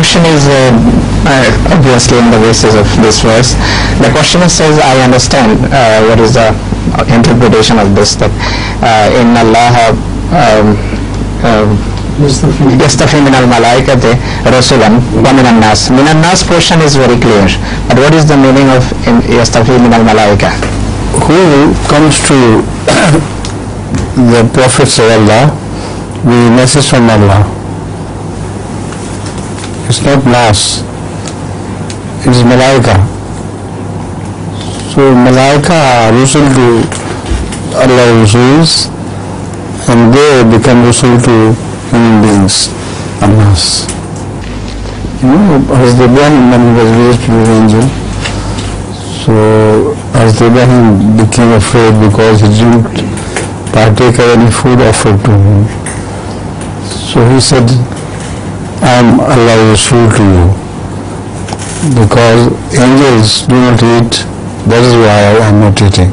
question is obviously in the basis of this verse. The questioner says, I understand what is the interpretation of this, that in Allah yastafi min al-malaikati rasulan wa min al-nas. Min al-nas portion is very clear, but what is the meaning of yastafi min al-malaika? Who comes to the prophets of Allah with message from Allah? It's not nas, it is malaika. So malaika are rusul to Allah Rasuls, and they become rusul to human beings, Allahs. Hazrat Ibrahim, when he was raised to be an angel, so Hazrat Ibrahim became afraid because he didn't partake of any food offered to him. So he said, I am Allah Rasul to you, because angels do not eat, that is why I am not eating.